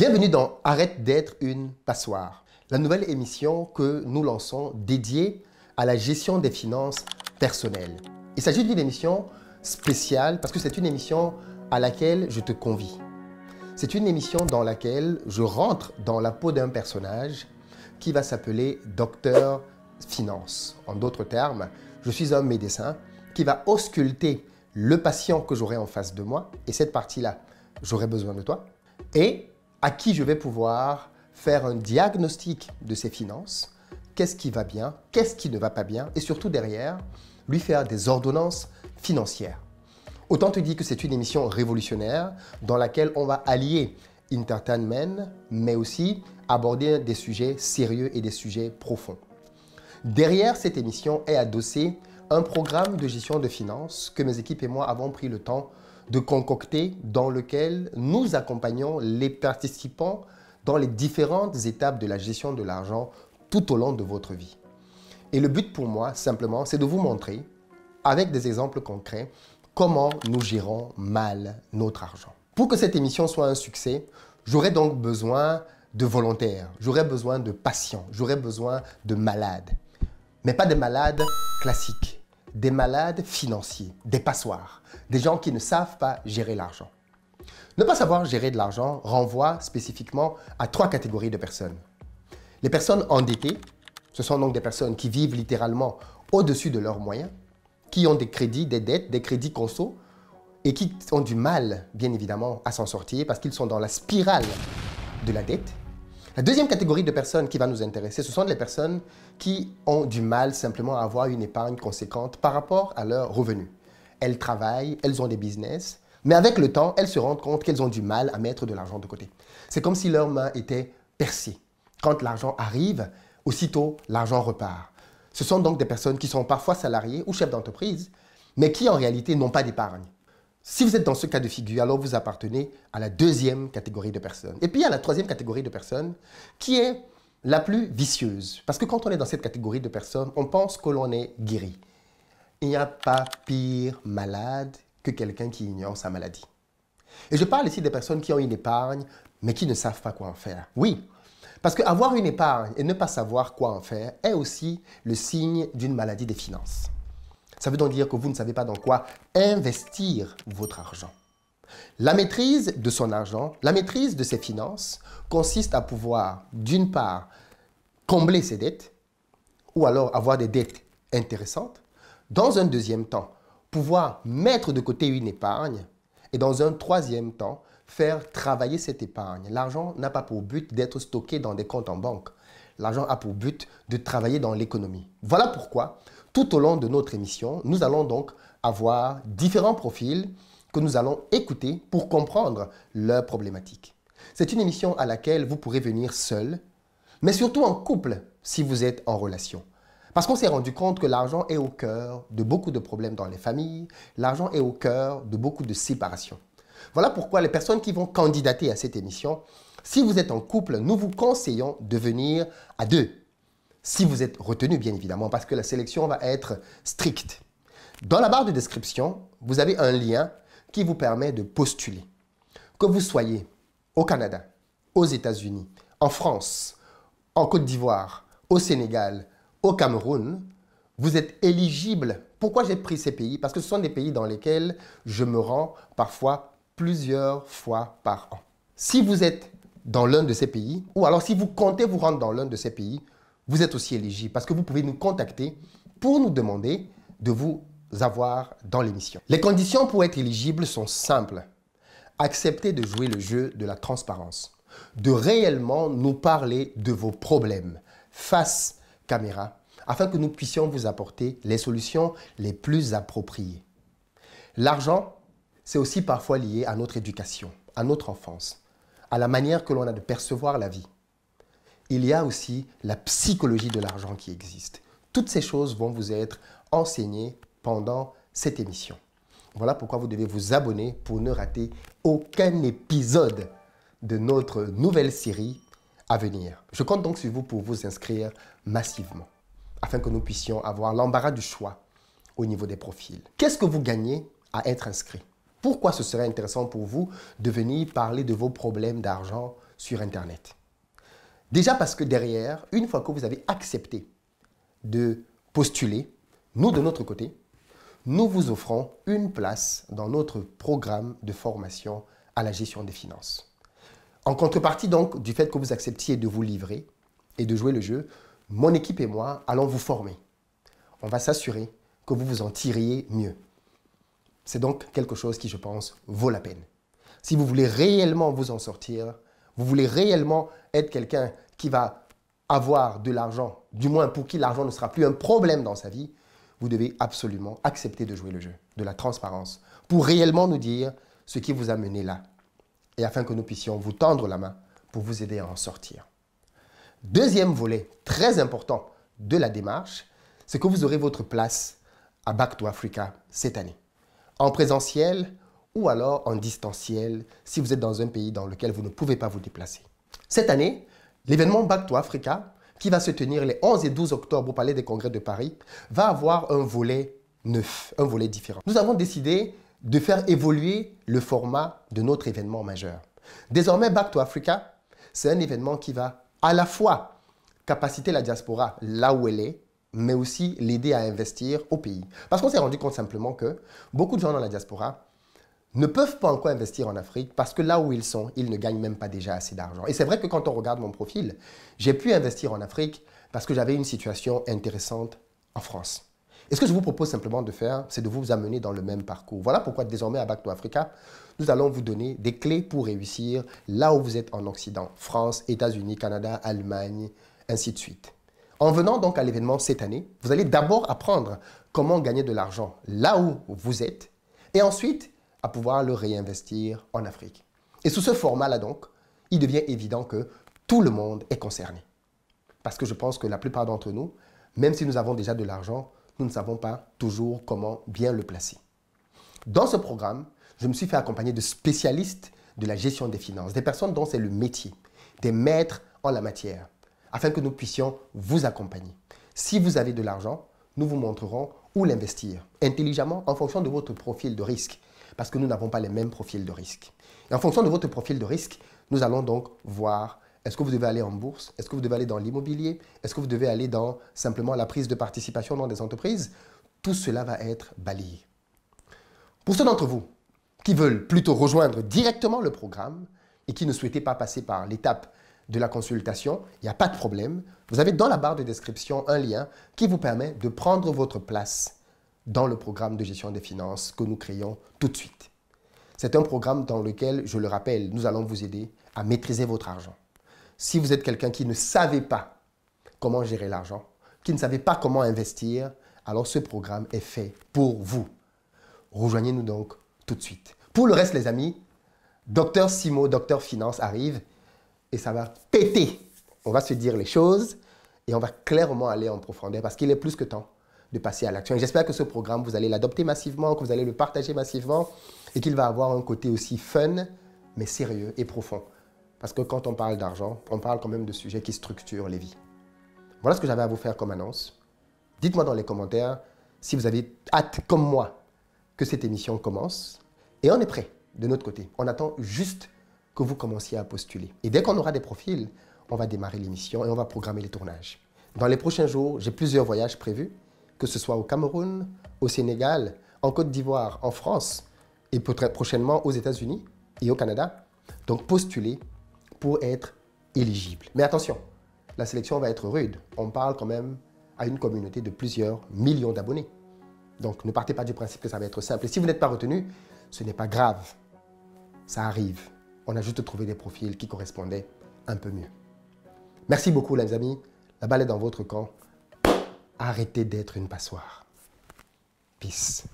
Bienvenue dans Arrête d'être une passoire, la nouvelle émission que nous lançons dédiée à la gestion des finances personnelles. Il s'agit d'une émission spéciale parce que c'est une émission à laquelle je te convie. C'est une émission dans laquelle je rentre dans la peau d'un personnage qui va s'appeler Docteur Finance. En d'autres termes, je suis un médecin qui va ausculter le patient que j'aurai en face de moi, et cette partie-là, j'aurai besoin de toi, et à qui je vais pouvoir faire un diagnostic de ses finances, qu'est-ce qui va bien, qu'est-ce qui ne va pas bien, et surtout derrière, lui faire des ordonnances financières. Autant te dire que c'est une émission révolutionnaire dans laquelle on va allier entertainment, mais aussi aborder des sujets sérieux et des sujets profonds. Derrière cette émission est adossé un programme de gestion de finances que mes équipes et moi avons pris le temps de concocter, dans lequel nous accompagnons les participants dans les différentes étapes de la gestion de l'argent tout au long de votre vie. Et le but pour moi, simplement, c'est de vous montrer, avec des exemples concrets, comment nous gérons mal notre argent. Pour que cette émission soit un succès, j'aurai donc besoin de volontaires, j'aurai besoin de patients, j'aurai besoin de malades. Mais pas des malades classiques. Des malades financiers, des passoires, des gens qui ne savent pas gérer l'argent. Ne pas savoir gérer de l'argent renvoie spécifiquement à 3 catégories de personnes. Les personnes endettées, ce sont donc des personnes qui vivent littéralement au-dessus de leurs moyens, qui ont des crédits, des dettes, des crédits conso, et qui ont du mal, bien évidemment, à s'en sortir parce qu'ils sont dans la spirale de la dette. La deuxième catégorie de personnes qui va nous intéresser, ce sont les personnes qui ont du mal simplement à avoir une épargne conséquente par rapport à leurs revenus. Elles travaillent, elles ont des business, mais avec le temps, elles se rendent compte qu'elles ont du mal à mettre de l'argent de côté. C'est comme si leurs mains étaient percées. Quand l'argent arrive, aussitôt, l'argent repart. Ce sont donc des personnes qui sont parfois salariées ou chefs d'entreprise, mais qui en réalité n'ont pas d'épargne. Si vous êtes dans ce cas de figure, alors vous appartenez à la deuxième catégorie de personnes. Et puis il y a la troisième catégorie de personnes qui est la plus vicieuse. Parce que quand on est dans cette catégorie de personnes, on pense que l'on est guéri. Il n'y a pas pire malade que quelqu'un qui ignore sa maladie. Et je parle ici des personnes qui ont une épargne, mais qui ne savent pas quoi en faire. Oui, parce qu'avoir une épargne et ne pas savoir quoi en faire est aussi le signe d'une maladie des finances. Ça veut donc dire que vous ne savez pas dans quoi investir votre argent. La maîtrise de son argent, la maîtrise de ses finances consiste à pouvoir, d'une part, combler ses dettes ou alors avoir des dettes intéressantes. Dans un deuxième temps, pouvoir mettre de côté une épargne et dans un troisième temps, faire travailler cette épargne. L'argent n'a pas pour but d'être stocké dans des comptes en banque. L'argent a pour but de travailler dans l'économie. Voilà pourquoi, tout au long de notre émission, nous allons donc avoir différents profils que nous allons écouter pour comprendre leurs problématiques. C'est une émission à laquelle vous pourrez venir seul, mais surtout en couple si vous êtes en relation. Parce qu'on s'est rendu compte que l'argent est au cœur de beaucoup de problèmes dans les familles, l'argent est au cœur de beaucoup de séparations. Voilà pourquoi les personnes qui vont candidater à cette émission, si vous êtes en couple, nous vous conseillons de venir à 2. Si vous êtes retenu, bien évidemment, parce que la sélection va être stricte. Dans la barre de description, vous avez un lien qui vous permet de postuler. Que vous soyez au Canada, aux États-Unis, en France, en Côte d'Ivoire, au Sénégal, au Cameroun, vous êtes éligible. Pourquoi j'ai pris ces pays? Parce que ce sont des pays dans lesquels je me rends parfois plusieurs fois par an. Si vous êtes dans l'un de ces pays, ou alors si vous comptez vous rendre dans l'un de ces pays, vous êtes aussi éligible parce que vous pouvez nous contacter pour nous demander de vous avoir dans l'émission. Les conditions pour être éligible sont simples. Acceptez de jouer le jeu de la transparence, de réellement nous parler de vos problèmes face caméra afin que nous puissions vous apporter les solutions les plus appropriées. L'argent, c'est aussi parfois lié à notre éducation, à notre enfance, à la manière que l'on a de percevoir la vie. Il y a aussi la psychologie de l'argent qui existe. Toutes ces choses vont vous être enseignées pendant cette émission. Voilà pourquoi vous devez vous abonner pour ne rater aucun épisode de notre nouvelle série à venir. Je compte donc sur vous pour vous inscrire massivement, afin que nous puissions avoir l'embarras du choix au niveau des profils. Qu'est-ce que vous gagnez à être inscrit? Pourquoi ce serait intéressant pour vous de venir parler de vos problèmes d'argent sur Internet. Déjà parce que derrière, une fois que vous avez accepté de postuler, nous de notre côté, nous vous offrons une place dans notre programme de formation à la gestion des finances. En contrepartie donc du fait que vous acceptiez de vous livrer et de jouer le jeu, mon équipe et moi allons vous former. On va s'assurer que vous vous en tiriez mieux. C'est donc quelque chose qui, je pense, vaut la peine. Si vous voulez réellement vous en sortir, vous voulez réellement être quelqu'un qui va avoir de l'argent, du moins pour qui l'argent ne sera plus un problème dans sa vie, vous devez absolument accepter de jouer le jeu, de la transparence, pour réellement nous dire ce qui vous a mené là, et afin que nous puissions vous tendre la main pour vous aider à en sortir. Deuxième volet très important de la démarche, c'est que vous aurez votre place à Back to Africa cette année, en présentiel ou alors en distanciel si vous êtes dans un pays dans lequel vous ne pouvez pas vous déplacer. Cette année, l'événement Back to Africa, qui va se tenir les 11 et 12 octobre au Palais des Congrès de Paris, va avoir un volet neuf, un volet différent. Nous avons décidé de faire évoluer le format de notre événement majeur. Désormais, Back to Africa, c'est un événement qui va à la fois capaciter la diaspora là où elle est, mais aussi l'aider à investir au pays. Parce qu'on s'est rendu compte simplement que beaucoup de gens dans la diaspora ne peuvent pas encore investir en Afrique parce que là où ils sont, ils ne gagnent même pas déjà assez d'argent. Et c'est vrai que quand on regarde mon profil, j'ai pu investir en Afrique parce que j'avais une situation intéressante en France. Et ce que je vous propose simplement de faire, c'est de vous amener dans le même parcours. Voilà pourquoi désormais à Back to Africa, nous allons vous donner des clés pour réussir là où vous êtes en Occident. France, États-Unis, Canada, Allemagne, ainsi de suite. En venant donc à l'événement cette année, vous allez d'abord apprendre comment gagner de l'argent là où vous êtes et ensuite à pouvoir le réinvestir en Afrique. Et sous ce format-là donc, il devient évident que tout le monde est concerné. Parce que je pense que la plupart d'entre nous, même si nous avons déjà de l'argent, nous ne savons pas toujours comment bien le placer. Dans ce programme, je me suis fait accompagner de spécialistes de la gestion des finances, des personnes dont c'est le métier, des maîtres en la matière, afin que nous puissions vous accompagner. Si vous avez de l'argent, nous vous montrerons où l'investir, intelligemment en fonction de votre profil de risque, parce que nous n'avons pas les mêmes profils de risque. Et en fonction de votre profil de risque, nous allons donc voir est-ce que vous devez aller en bourse, est-ce que vous devez aller dans l'immobilier, est-ce que vous devez aller dans simplement la prise de participation dans des entreprises. Tout cela va être balayé. Pour ceux d'entre vous qui veulent plutôt rejoindre directement le programme et qui ne souhaitez pas passer par l'étape de la consultation, il n'y a pas de problème. Vous avez dans la barre de description un lien qui vous permet de prendre votre place dans le programme de gestion des finances que nous créons tout de suite. C'est un programme dans lequel, je le rappelle, nous allons vous aider à maîtriser votre argent. Si vous êtes quelqu'un qui ne savait pas comment gérer l'argent, qui ne savait pas comment investir, alors ce programme est fait pour vous. Rejoignez-nous donc tout de suite. Pour le reste, les amis, Dr Simo, Dr Finance arrive et ça va péter. On va se dire les choses et on va clairement aller en profondeur parce qu'il est plus que temps de passer à l'action. J'espère que ce programme, vous allez l'adopter massivement, que vous allez le partager massivement et qu'il va avoir un côté aussi fun, mais sérieux et profond. Parce que quand on parle d'argent, on parle quand même de sujets qui structurent les vies. Voilà ce que j'avais à vous faire comme annonce. Dites-moi dans les commentaires si vous avez hâte, comme moi, que cette émission commence. Et on est prêt de notre côté. On attend juste que vous commenciez à postuler. Et dès qu'on aura des profils, on va démarrer l'émission et on va programmer les tournages. Dans les prochains jours, j'ai plusieurs voyages prévus, que ce soit au Cameroun, au Sénégal, en Côte d'Ivoire, en France et peut-être prochainement aux États-Unis et au Canada. Donc postulez pour être éligible. Mais attention, la sélection va être rude. On parle quand même à une communauté de plusieurs millions d'abonnés. Donc ne partez pas du principe que ça va être simple. Et si vous n'êtes pas retenu, ce n'est pas grave. Ça arrive. On a juste trouvé des profils qui correspondaient un peu mieux. Merci beaucoup les amis. La balle est dans votre camp. Arrêtez d'être une passoire. Peace.